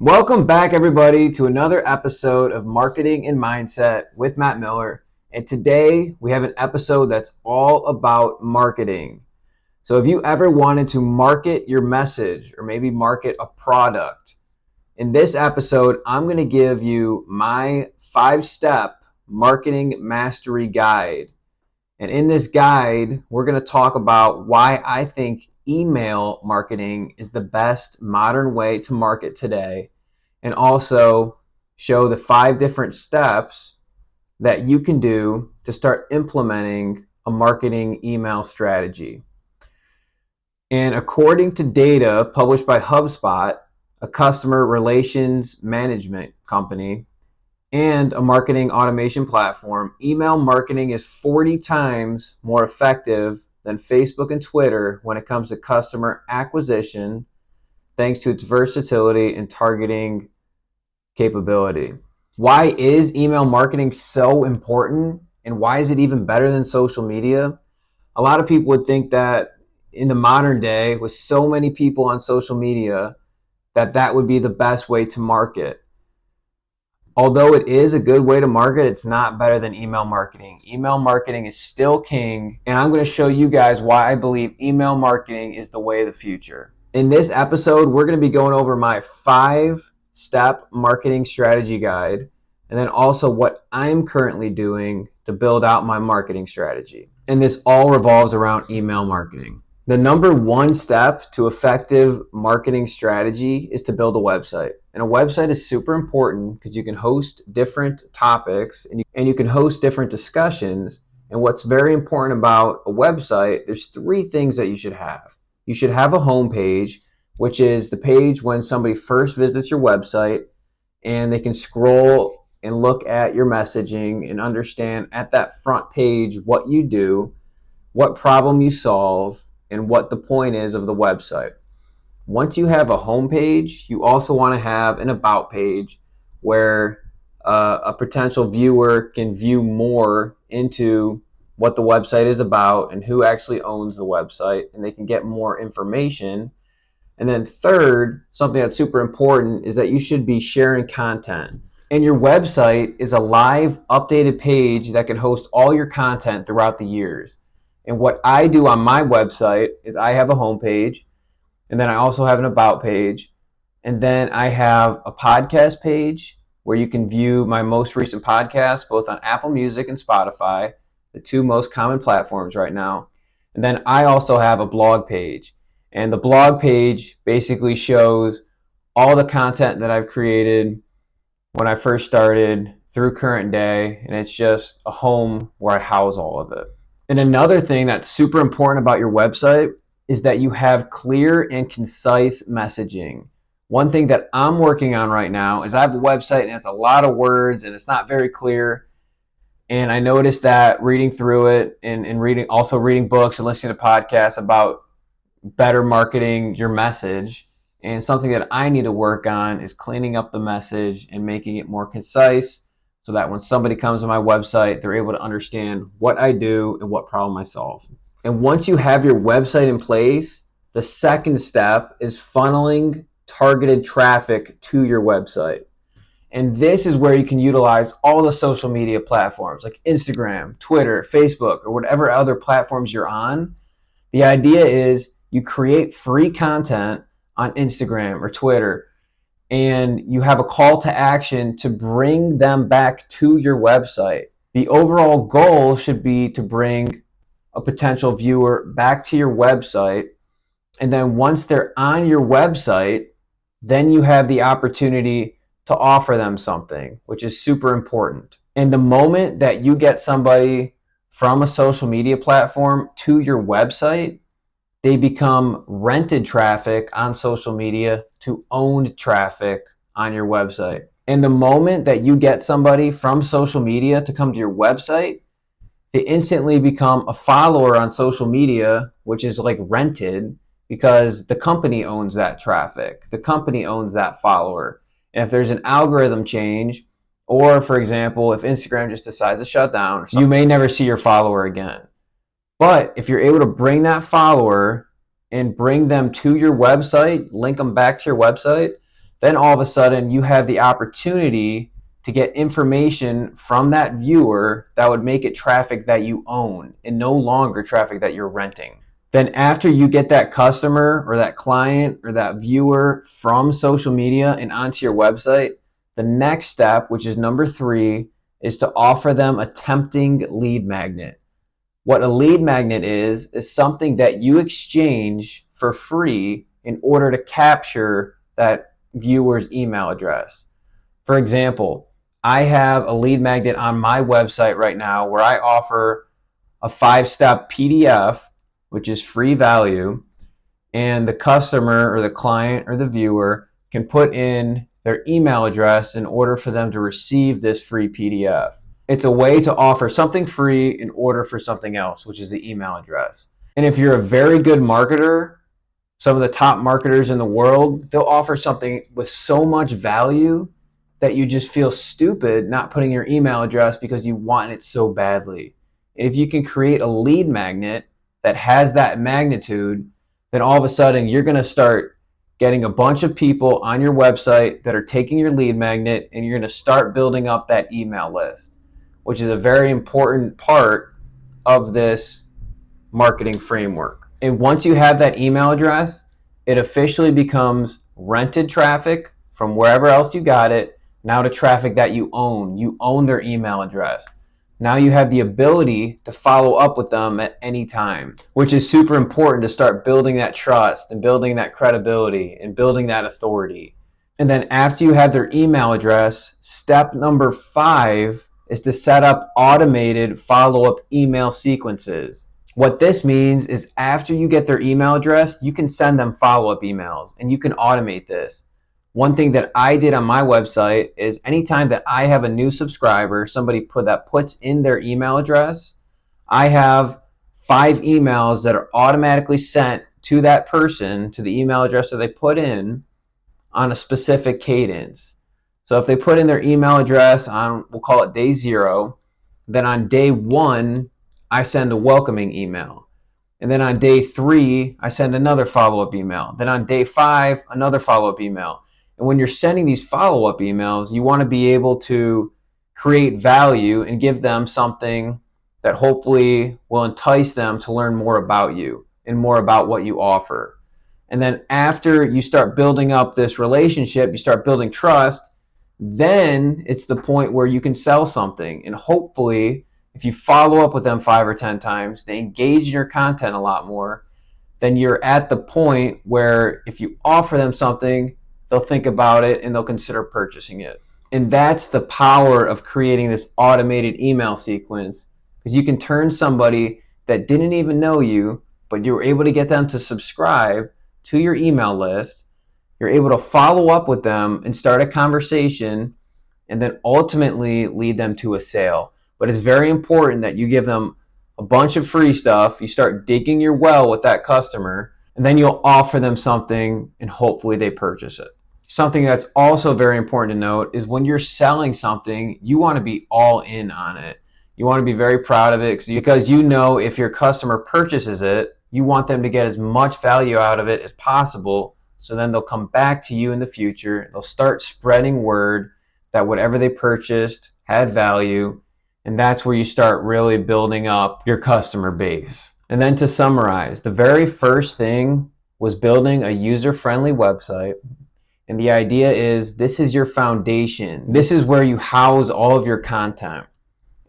Welcome back, everybody, to another episode of Marketing and Mindset with Matt Miller. And today we have an episode that's all about marketing. So if you ever wanted to market your message or maybe market a product, in this episode, I'm going to give you my 5-step marketing mastery guide. And in this guide, we're going to talk about why I think email marketing is the best modern way to market today, and also show the 5 different steps that you can do to start implementing a marketing email strategy. And according to data published by HubSpot, a customer relations management company, and a marketing automation platform, email marketing is 40 times more effective than Facebook and Twitter when it comes to customer acquisition, thanks to its versatility and targeting capability. Why is email marketing so important, and why is it even better than social media? A lot of people would think that in the modern day, with so many people on social media, that would be the best way to market. Although it is a good way to market, it's not better than email marketing. Email marketing is still king, and I'm going to show you guys why I believe email marketing is the way of the future. In this episode, we're going to be going over my 5-step marketing strategy guide, and then also what I'm currently doing to build out my marketing strategy. And this all revolves around email marketing. The number 1 step to effective marketing strategy is to build a website. And a website is super important because you can host different topics and you can host different discussions. And what's very important about a website, there's 3 things that you should have. You should have a home page, which is the page when somebody first visits your website and they can scroll and look at your messaging and understand at that front page what you do, what problem you solve, and what the point is of the website. Once you have a home page, you also want to have an about page where a potential viewer can view more into what the website is about and who actually owns the website, and they can get more information. And then third, something that's super important is that you should be sharing content. And your website is a live, updated page that can host all your content throughout the years. And what I do on my website is I have a home page, and then I also have an about page, and then I have a podcast page where you can view my most recent podcasts, both on Apple Music and Spotify, the 2 most common platforms right now. And then I also have a blog page. And the blog page basically shows all the content that I've created when I first started through current day, and it's just a home where I house all of it. And another thing that's super important about your website is that you have clear and concise messaging. One thing that I'm working on right now is I have a website and it's a lot of words and it's not very clear. And I noticed that reading through it and reading books and listening to podcasts about better marketing your message. And something that I need to work on is cleaning up the message and making it more concise, so that when somebody comes to my website, they're able to understand what I do and what problem I solve. And once you have your website in place, the second step is funneling targeted traffic to your website. And this is where you can utilize all the social media platforms like Instagram, Twitter, Facebook, or whatever other platforms you're on. The idea is you create free content on Instagram or Twitter, and you have a call to action to bring them back to your website. The overall goal should be to bring a potential viewer back to your website. And then once they're on your website, then you have the opportunity to offer them something, which is super important. And the moment that you get somebody from a social media platform to your website, they become rented traffic on social media to owned traffic on your website. And the moment that you get somebody from social media to come to your website, they instantly become a follower on social media, which is like rented because the company owns that traffic. The company owns that follower. And if there's an algorithm change, or for example, if Instagram just decides to shut down, you may never see your follower again. But if you're able to bring that follower and bring them to your website, link them back to your website, then all of a sudden you have the opportunity to get information from that viewer that would make it traffic that you own and no longer traffic that you're renting. Then after you get that customer or that client or that viewer from social media and onto your website, the next step, which is number 3, is to offer them a tempting lead magnet. What a lead magnet is something that you exchange for free in order to capture that viewer's email address. For example, I have a lead magnet on my website right now where I offer a 5-step PDF, which is free value, and the customer or the client or the viewer can put in their email address in order for them to receive this free PDF. It's a way to offer something free in order for something else, which is the email address. And if you're a very good marketer, some of the top marketers in the world, they'll offer something with so much value that you just feel stupid not putting your email address because you want it so badly. And if you can create a lead magnet that has that magnitude, then all of a sudden you're going to start getting a bunch of people on your website that are taking your lead magnet, and you're going to start building up that email list, which is a very important part of this marketing framework. And once you have that email address, it officially becomes rented traffic from wherever else you got it, now to traffic that you own. You own their email address. Now you have the ability to follow up with them at any time, which is super important to start building that trust and building that credibility and building that authority. And then after you have their email address, step number 5 is to set up automated follow-up email sequences. What this means is after you get their email address, you can send them follow-up emails, and you can automate this. One thing that I did on my website is anytime that I have a new subscriber, somebody puts in their email address, I have 5 emails that are automatically sent to that person, to the email address that they put in, on a specific cadence. So if they put in their email address on, we'll call it day 0, then on day 1, I send a welcoming email. And then on day 3, I send another follow-up email. Then on day 5, another follow-up email. And when you're sending these follow-up emails, you want to be able to create value and give them something that hopefully will entice them to learn more about you and more about what you offer. And then after you start building up this relationship, you start building trust, then it's the point where you can sell something. And hopefully, if you follow up with them 5 or 10 times, they engage in your content a lot more, then you're at the point where if you offer them something, they'll think about it and they'll consider purchasing it. And that's the power of creating this automated email sequence, because you can turn somebody that didn't even know you, but you were able to get them to subscribe to your email list. You're able to follow up with them and start a conversation, and then ultimately lead them to a sale. But it's very important that you give them a bunch of free stuff. You start digging your well with that customer, and then you'll offer them something and hopefully they purchase it. Something that's also very important to note is when you're selling something, you want to be all in on it. You want to be very proud of it because you know if your customer purchases it, you want them to get as much value out of it as possible. So then they'll come back to you in the future. They'll start spreading word that whatever they purchased had value. And that's where you start really building up your customer base. And then to summarize, the very first thing was building a user-friendly website. And the idea is this is your foundation. This is where you house all of your content.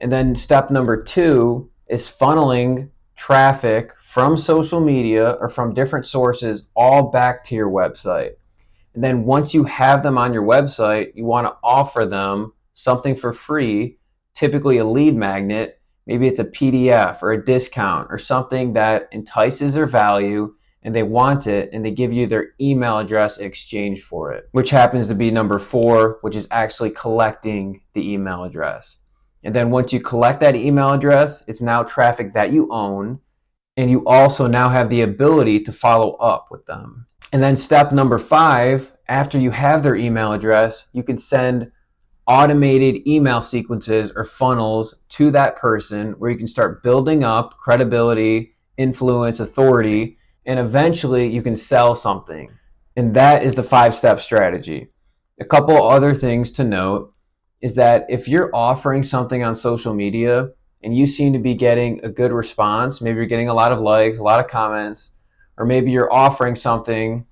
And then step number 2 is funneling traffic from social media or from different sources all back to your website. And then once you have them on your website, you want to offer them something for free, typically a lead magnet. Maybe it's a PDF or a discount or something that entices their value and they want it, and they give you their email address in exchange for it, which happens to be number 4, which is actually collecting the email address. And then once you collect that email address, it's now traffic that you own, and you also now have the ability to follow up with them. And then step number 5, after you have their email address, you can send automated email sequences or funnels to that person where you can start building up credibility, influence, authority, and eventually you can sell something. And that is the 5-step strategy. A couple other things to note is that if you're offering something on social media and you seem to be getting a good response, maybe you're getting a lot of likes, a lot of comments, or maybe you're offering something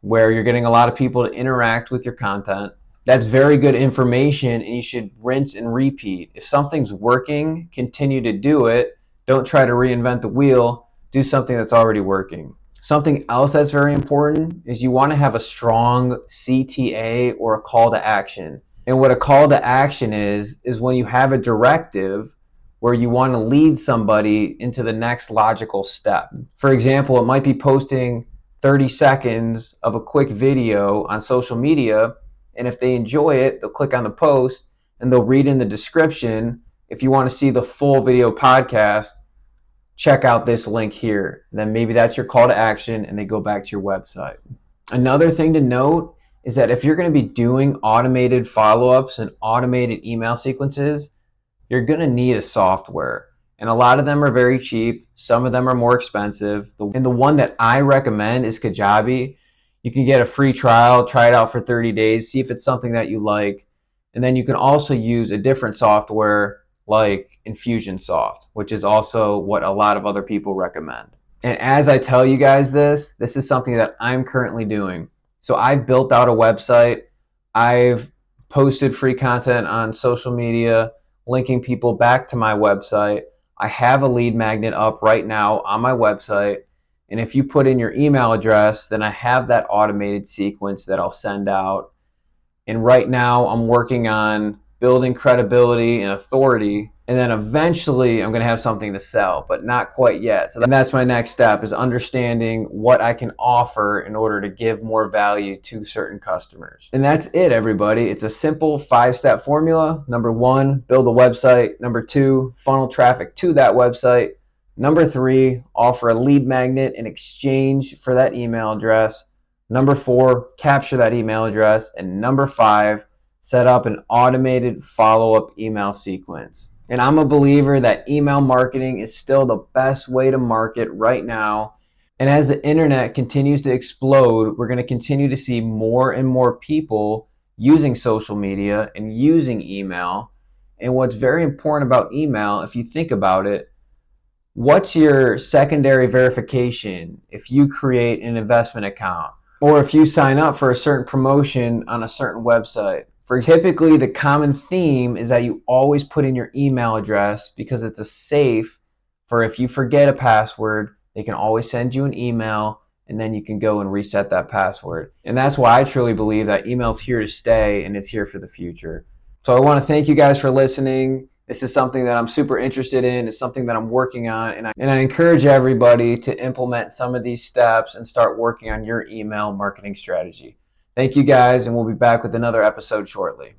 where you're getting a lot of people to interact with your content, that's very good information and you should rinse and repeat. If something's working, continue to do it. Don't try to reinvent the wheel. Do something that's already working. Something else that's very important is you want to have a strong CTA or a call to action. And what a call to action is when you have a directive where you want to lead somebody into the next logical step. For example, it might be posting 30 seconds of a quick video on social media, and if they enjoy it, they'll click on the post and they'll read in the description, if you want to see the full video podcast, check out this link here. And then maybe that's your call to action and they go back to your website. Another thing to note is that if you're going to be doing automated follow-ups and automated email sequences, you're going to need a software. And a lot of them are very cheap. Some of them are more expensive. And the one that I recommend is Kajabi. You can get a free trial, try it out for 30 days, see if it's something that you like. And then you can also use a different software like Infusionsoft, which is also what a lot of other people recommend. And as I tell you guys this is something that I'm currently doing. So I've built out a website. I've posted free content on social media, linking people back to my website. I have a lead magnet up right now on my website. And if you put in your email address, then I have that automated sequence that I'll send out. And right now I'm working on building credibility and authority. And then eventually I'm going to have something to sell, but not quite yet. So that's my next step, is understanding what I can offer in order to give more value to certain customers. And that's it, everybody. It's a simple 5-step formula. Number 1, build a website. Number 2, funnel traffic to that website. Number 3, offer a lead magnet in exchange for that email address. Number 4, capture that email address. And number 5, set up an automated follow-up email sequence. And I'm a believer that email marketing is still the best way to market right now. And as the internet continues to explode, we're going to continue to see more and more people using social media and using email. And what's very important about email, if you think about it, what's your secondary verification if you create an investment account or if you sign up for a certain promotion on a certain website? Typically, the common theme is that you always put in your email address because it's a safe for if you forget a password, they can always send you an email and then you can go and reset that password. And that's why I truly believe that email is here to stay and it's here for the future. So I want to thank you guys for listening. This is something that I'm super interested in. It's something that I'm working on. And I encourage everybody to implement some of these steps and start working on your email marketing strategy. Thank you guys, and we'll be back with another episode shortly.